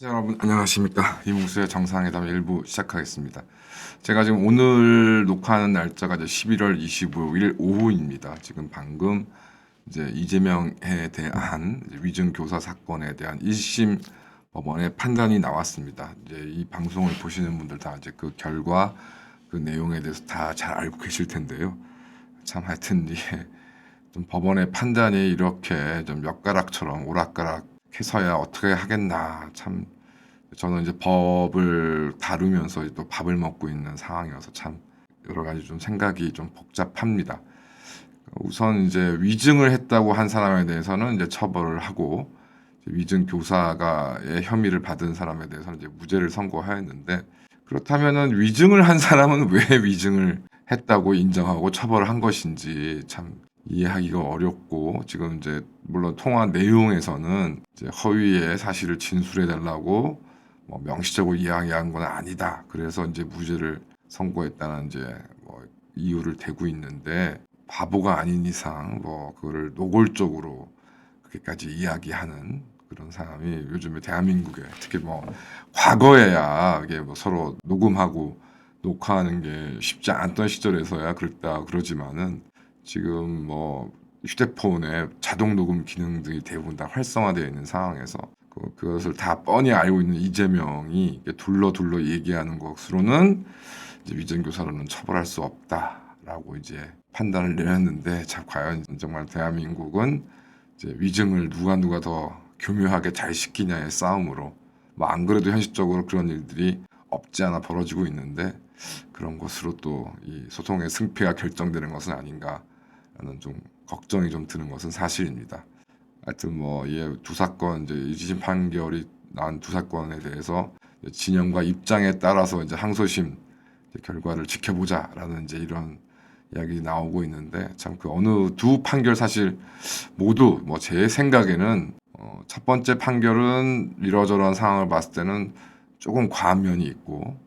여러분 안녕하십니까. 이봉수의 정상회담 일부 시작하겠습니다. 제가 지금 오늘 녹화하는 날짜가 이제 11월 25일 오후입니다. 지금 방금 이제 이재명에 대한 위증 교사 사건에 대한 1심 법원의 판단이 나왔습니다. 이제 이 방송을 보시는 분들 다 이제 그 결과 그 내용에 대해서 다 잘 알고 계실 텐데요. 참 하여튼 이게 좀 법원의 판단이 이렇게 좀 엿가락처럼 오락가락해서야 어떻게 하겠나. 참 저는 이제 법을 다루면서 또 밥을 먹고 있는 상황이어서 참 여러 가지 좀 생각이 좀 복잡합니다. 우선 이제 위증을 했다고 한 사람에 대해서는 이제 처벌을 하고, 위증 교사가의 혐의를 받은 사람에 대해서는 이제 무죄를 선고하였는데, 그렇다면은 위증을 한 사람은 왜 위증을 했다고 인정하고 처벌을 한 것인지 참 이해하기가 어렵고, 지금 이제 물론 통화 내용에서는 이제 허위의 사실을 진술해 달라고 뭐 명시적으로 이야기한 건 아니다. 그래서 이제 무죄를 선고했다는 이제 뭐 이유를 대고 있는데, 바보가 아닌 이상 뭐 그거를 노골적으로 그렇게까지 이야기하는 그런 사람이 요즘에 대한민국에, 특히 뭐 과거에야 이게 뭐 서로 녹음하고 녹화하는 게 쉽지 않았던 시절에서야 그랬다 그러지만은, 지금 뭐 휴대폰에 자동 녹음 기능들이 대부분 다 활성화되어 있는 상황에서 그것을 다 뻔히 알고 있는 이재명이 둘러 얘기하는 것으로는 이제 위증 교사로는 처벌할 수 없다라고 이제 판단을 내렸는데, 자 과연 정말 대한민국은 이제 위증을 누가 더 교묘하게 잘 시키냐의 싸움으로, 뭐 안 그래도 현실적으로 그런 일들이 없지 않아 벌어지고 있는데, 그런 것으로 또 이 소송의 승패가 결정되는 것은 아닌가라는 좀 걱정이 좀 드는 것은 사실입니다. 하여튼 뭐 두 사건, 이제 1심 판결이 난 두 사건에 대해서 진영과 입장에 따라서 이제 항소심 결과를 지켜보자라는 이제 이런 이야기 나오고 있는데, 참 그 어느 두 판결 사실 모두 뭐 제 생각에는 첫 번째 판결은 이러저러한 상황을 봤을 때는 조금 과한 면이 있고,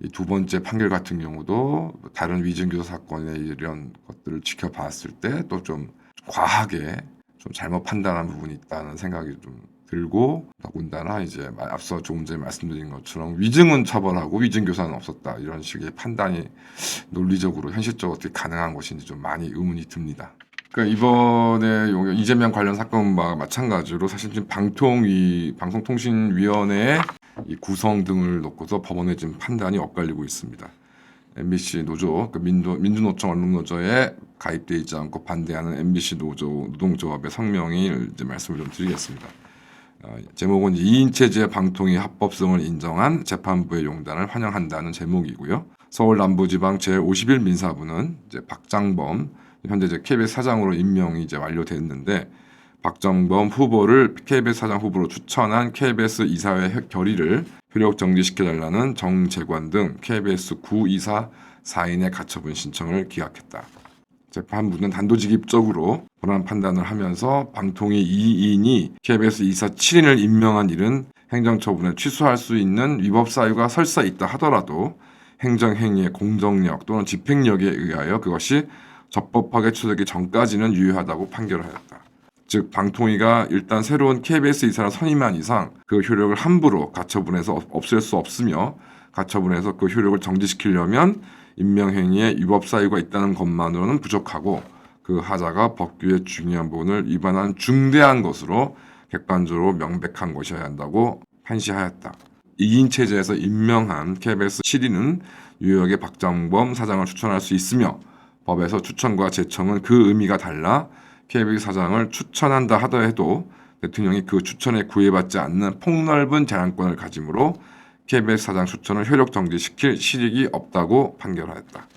이 두 번째 판결 같은 경우도 다른 위증교사 사건의 이런 것들을 지켜봤을 때 또 좀 과하게 좀 잘못 판단한 부분이 있다는 생각이 좀 들고, 더군다나 이제 앞서 조금 전에 말씀드린 것처럼 위증은 처벌하고 위증 교사는 없었다, 이런 식의 판단이 논리적으로 현실적으로 어떻게 가능한 것인지 좀 많이 의문이 듭니다. 그러니까 이번에 이재명 관련 사건과 마찬가지로 사실 지금 방송통신위원회의 이 구성 등을 놓고서 법원의 지금 판단이 엇갈리고 있습니다. MBC 노조, 그 민주노총 언론노조에 가입돼 있지 않고 반대하는 MBC 노동조합의 성명을 이제 말씀을 좀 드리겠습니다. 제목은 2인 체제 방통위 합법성을 인정한 재판부의 용단을 환영한다는 제목이고요. 서울 남부지방 제51 민사부는 이제 박장범, 현재 이제 KBS 사장으로 임명이 이제 완료됐는데, 박정범 후보를 KBS 사장 후보로 추천한 KBS 이사회 결의를 효력 정지시켜달라는 정재관 등 KBS 9이사 4인의 가처분 신청을 기각했다. 재판부는 단도직입적으로 본안 판단을 하면서 방통위 2인이 KBS 이사 7인을 임명한 일은 행정처분에 취소할 수 있는 위법 사유가 설사 있다 하더라도 행정행위의 공정력 또는 집행력에 의하여 그것이 적법하게 취소되기 전까지는 유효하다고 판결하였다. 즉 방통위가 일단 새로운 KBS 이사를 선임한 이상 그 효력을 함부로 가처분해서 없앨 수 없으며, 가처분해서 그 효력을 정지시키려면 임명행위에 위법 사유가 있다는 것만으로는 부족하고, 그 하자가 법규의 중요한 부분을 위반한 중대한 것으로 객관적으로 명백한 것이어야 한다고 판시하였다. 2인 체제에서 임명한 KBS 7인은 유효하게 박정범 사장을 추천할 수 있으며, 법에서 추천과 제청은 그 의미가 달라 KBS 사장을 추천한다 하더라도 대통령이 그 추천에 구애받지 않는 폭넓은 제한권을 가지므로 KBS 사장 추천을 효력 정지시킬 실익이 없다고 판결하였다.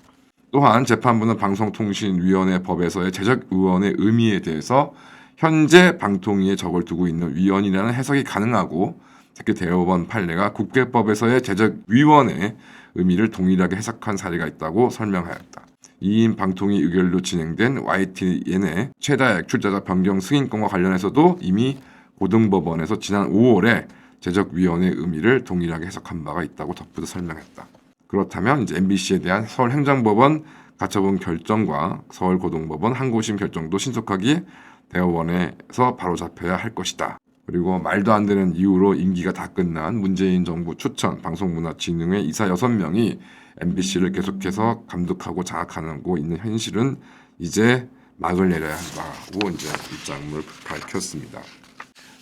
또한 재판부는 방송통신위원회 법에서의 제적 의원의 의미에 대해서 현재 방통위에 적을 두고 있는 위원이라는 해석이 가능하고, 특히 대법원 판례가 국회법에서의 제적위원의 의미를 동일하게 해석한 사례가 있다고 설명하였다. 2인 방통위 의결로 진행된 YTN의 최다액 출자자 변경 승인권과 관련해서도 이미 고등법원에서 지난 5월에 제적위원의 의미를 동일하게 해석한 바가 있다고 덧붙여 설명했다. 그렇다면 이제 MBC에 대한 서울행정법원 가처분 결정과 서울고등법원 항고심 결정도 신속하게 대법원에서 바로잡혀야 할 것이다. 그리고 말도 안 되는 이유로 임기가 다 끝난 문재인 정부 추천 방송문화진흥회 이사 6명이 MBC를 계속해서 감독하고 장악하고 있는 현실은 이제 막을 내려야 한다고 이제 입장을 밝혔습니다.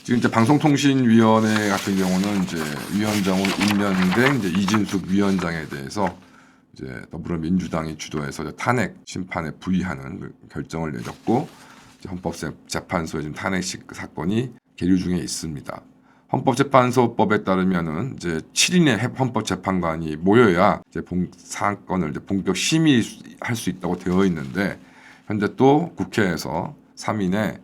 지금 이제 방송통신위원회 같은 경우는 이제 위원장으로 임명된 이제 이진숙 위원장에 대해서 이제 더불어민주당이 주도해서 탄핵 심판에 부의하는 그 결정을 내렸고, 헌법재판소에 지금 탄핵 사건이 계류 중에 있습니다. 헌법재판소법에 따르면은 이제 7인의 헌법재판관이 모여야 이제 사건을 이제 본격 심의할 수 있다고 되어 있는데, 현재 또 국회에서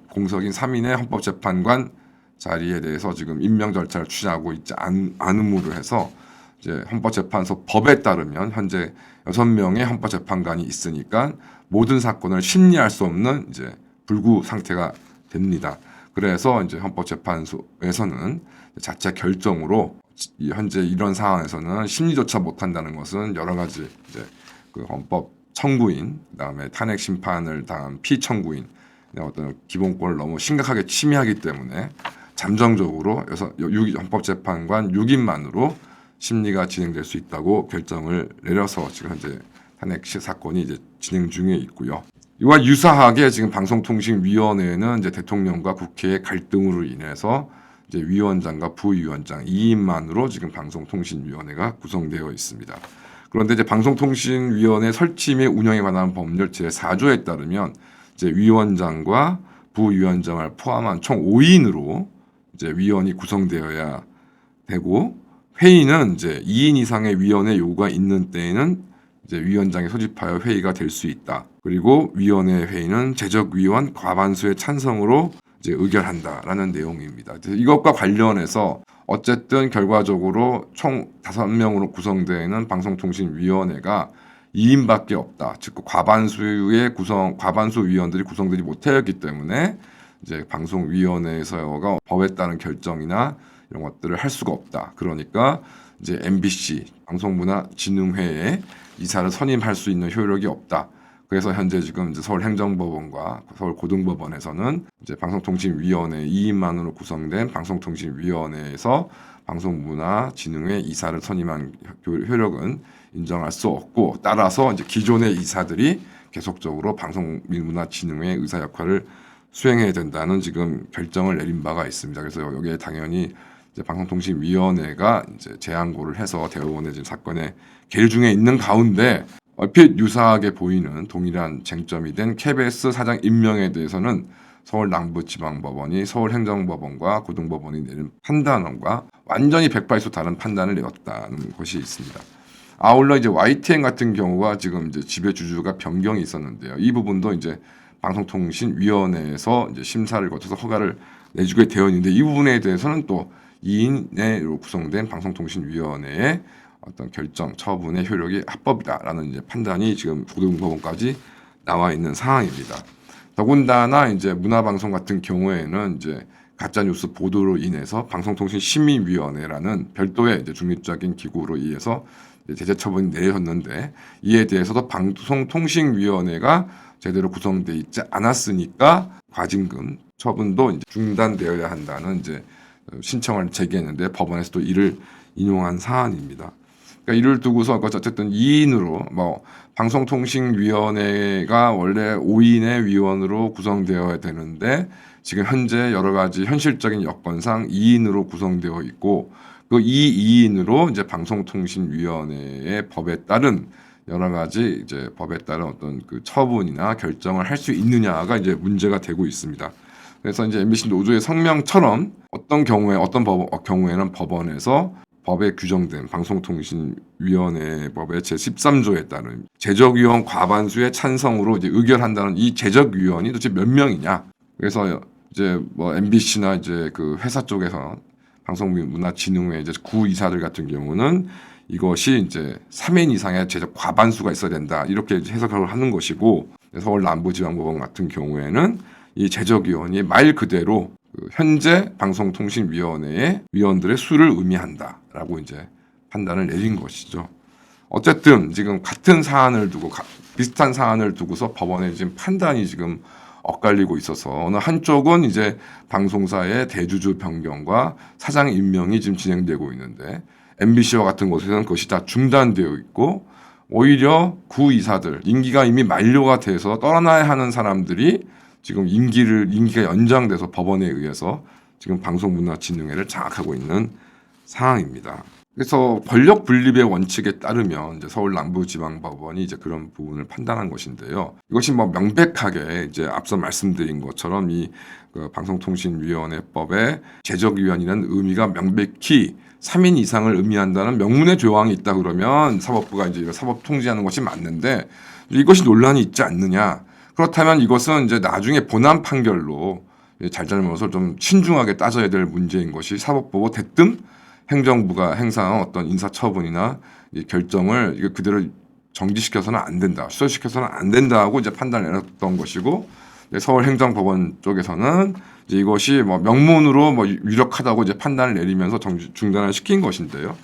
공석인 3인의 헌법재판관 자리에 대해서 지금 임명 절차를 추진하고 있지 않음으로 해서 이제 헌법재판소 법에 따르면 현재 6명의 헌법재판관이 있으니까 모든 사건을 심리할 수 없는 이제 불구 상태가 됩니다. 그래서 이제 헌법재판소에서는 자체 결정으로 현재 이런 상황에서는 심리조차 못한다는 것은 여러 가지 이제 그 헌법 청구인, 그다음에 탄핵 심판을 당한 피청구인 어떤 기본권을 너무 심각하게 침해하기 때문에 잠정적으로 헌법재판관 6인만으로 심리가 진행될 수 있다고 결정을 내려서 지금 현재 탄핵 사건이 이제 진행 중에 있고요. 이와 유사하게 지금 방송통신위원회는 이제 대통령과 국회의 갈등으로 인해서 이제 위원장과 부위원장 2인만으로 지금 방송통신위원회가 구성되어 있습니다. 그런데 이제 방송통신위원회 설치 및 운영에 관한 법률 제4조에 따르면 이제 위원장과 부위원장을 포함한 총 5인으로 이제 위원이 구성되어야 되고, 회의는 이제 2인 이상의 위원회 요구가 있는 때에는 이제 위원장이 소집하여 회의가 될 수 있다. 그리고 위원회 회의는 재적위원 과반수의 찬성으로 이제 의결한다라는 내용입니다. 이것과 관련해서 어쨌든 결과적으로 총 5명으로 구성되어 있는 방송통신위원회가 2인밖에 없다. 즉 과반수 위원들이 구성되지 못하였기 때문에 이제 방송위원회에서가 법에 따른 결정이나 이런 것들을 할 수가 없다. 그러니까 이제 MBC 방송문화진흥회에 이사를 선임할 수 있는 효력이 없다. 그래서 현재 지금 이제 서울행정법원과 서울고등법원에서는 이제 방송통신위원회 2인만으로 구성된 방송통신위원회에서 방송문화진흥회 이사를 선임한 효력은 인정할 수 없고, 따라서 이제 기존의 이사들이 계속적으로 방송문화진흥회 의사 역할을 수행해야 된다는 지금 결정을 내린 바가 있습니다. 그래서 여기에 당연히 이제 방송통신위원회가 이제 재항고를 해서 대법원에 지금 사건에 계류 중에 있는 가운데 얼핏 유사하게 보이는 동일한 쟁점이 된 KBS 사장 임명에 대해서는 서울남부지방법원이 서울행정법원과 고등법원이 내린 판단과 완전히 180도 다른 판단을 내렸다는 것이 있습니다. 아울러 이제 YTN 같은 경우가 지금 이제 지배주주가 변경이 있었는데요. 이 부분도 이제 방송통신위원회에서 이제 심사를 거쳐서 허가를 내주게 되어 있는데, 이 부분에 대해서는 또 2인으로 구성된 방송통신위원회의 어떤 결정 처분의 효력이 합법이다라는 이제 판단이 지금 고등법원까지 나와 있는 상황입니다. 더군다나 이제 문화방송 같은 경우에는 이제 가짜 뉴스 보도로 인해서 방송통신심의위원회라는 별도의 이제 중립적인 기구로 의해서 제재 처분이 내렸는데, 이에 대해서도 방송통신위원회가 제대로 구성돼 있지 않았으니까 과징금 처분도 이제 중단되어야 한다는 이제 신청을 제기했는데, 법원에서도 이를 인용한 사안입니다. 그러니까 이를 두고서 어쨌든 2인으로 방송통신위원회가 원래 5인의 위원으로 구성되어야 되는데, 지금 현재 여러 가지 현실적인 여건상 2인으로 구성되어 있고, 그 2인으로 이제 방송통신위원회의 법에 따른 여러 가지 이제 법에 따른 어떤 그 처분이나 결정을 할 수 있느냐가 이제 문제가 되고 있습니다. 그래서 이제 MBC 노조의 성명처럼 어떤 경우에는 법원에서 법에 규정된 방송통신위원회 법의 제13조에 따른 재적위원 과반수의 찬성으로 이제 의결한다는 이 재적위원이 도대체 몇 명이냐? 그래서 이제 MBC나 이제 그 회사 쪽에서 방송문화진흥회 이제 구이사들 같은 경우는 이것이 이제 3인 이상의 재적 과반수가 있어야 된다, 이렇게 해석을 하는 것이고, 서울 남부지방법원 같은 경우에는 이 재적위원이 말 그대로 그 현재 방송통신위원회의 위원들의 수를 의미한다라고 이제 판단을 내린 것이죠. 어쨌든 지금 같은 사안을 두고 비슷한 사안을 두고서 법원의 지금 판단이 지금 엇갈리고 있어서 어느 한쪽은 이제 방송사의 대주주 변경과 사장 임명이 지금 진행되고 있는데 MBC와 같은 곳에서는 그것이 다 중단되어 있고 오히려 구이사들 임기가 이미 만료가 돼서 떠나야 하는 사람들이 지금 임기가 연장돼서 법원에 의해서 지금 방송문화진흥회를 장악하고 있는 상황입니다. 그래서 권력 분립의 원칙에 따르면 이제 서울 남부지방법원이 이제 그런 부분을 판단한 것인데요. 이것이 뭐 명백하게 이제 앞서 말씀드린 것처럼 그 방송통신위원회법의 제적위원이라는 의미가 명백히 3인 이상을 의미한다는 명문의 조항이 있다 그러면 사법부가 이제 사법 통지하는 것이 맞는데 이것이 논란이 있지 않느냐. 그렇다면 이것은 이제 나중에 본안 판결로 잘잘못을 좀 신중하게 따져야 될 문제인 것이 사법부고 대뜸 행정부가 행사한 어떤 인사처분이나 이 결정을 이거 그대로 정지시켜서는 안 된다, 취소시켜서는 안 된다고 이제 판단을 내렸던 것이고 서울행정법원 쪽에서는 이제 이것이 뭐 명문으로 뭐 유력하다고 이제 판단을 내리면서 중단을 시킨 것인데요.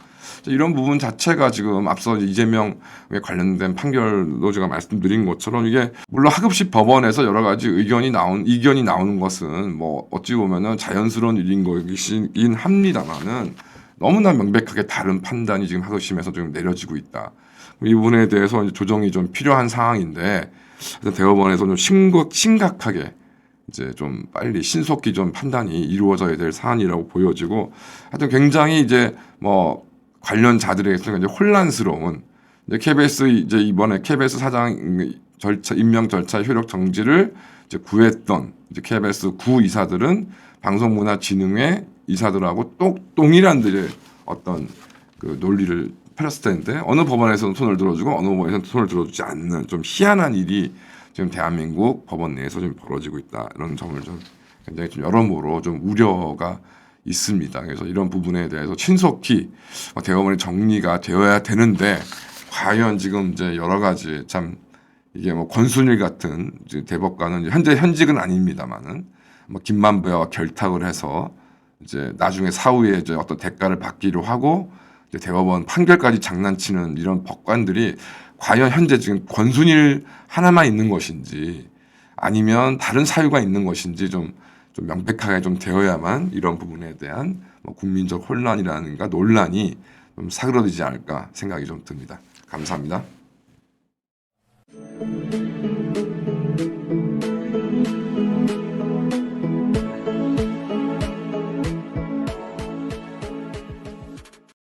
이런 부분 자체가 지금 앞서 이재명에 관련된 판결로 제가 말씀드린 것처럼 이게 물론 하급식 법원에서 여러 가지 이견이 나오는 것은 뭐 어찌 보면은 자연스러운 일인 것이긴 합니다만은 너무나 명백하게 다른 판단이 지금 하급심에서 지금 내려지고 있다. 이 부분에 대해서 이제 조정이 좀 필요한 상황인데 대법원에서 좀 심각하게 이제 좀 빨리 신속히 좀 판단이 이루어져야 될 사안이라고 보여지고 하여튼 굉장히 이제 뭐 관련자들에게서 이제 혼란스러운 이제 KBS 이제 이번에 KBS 사장 임명 절차 효력 정지를 이제 구했던 이제 KBS 구 이사들은 방송문화진흥회 이사들하고 동일한 들의 어떤 그 논리를 펼쳤을 텐데 어느 법원에서는 손을 들어주고 어느 법원에서는 손을 들어주지 않는 좀 희한한 일이 지금 대한민국 법원 내에서 좀 벌어지고 있다 이런 점을 좀 굉장히 좀 여러모로 좀 우려가 있습니다. 그래서 이런 부분에 대해서 신속히 대법원이 정리가 되어야 되는데 과연 지금 이제 여러 가지 참 이게 뭐 권순일 같은 이제 대법관은 현재 현직은 아닙니다만은 뭐 김만배와 결탁을 해서 이제 나중에 사후에 이제 어떤 대가를 받기로 하고 이제 대법원 판결까지 장난치는 이런 법관들이 과연 현재 지금 권순일 하나만 있는 것인지 아니면 다른 사유가 있는 것인지 좀 명백하게 좀 되어야만 이런 부분에 대한 뭐 국민적 혼란이라든가 논란이 좀 사그러들지 않을까 생각이 좀 듭니다. 감사합니다.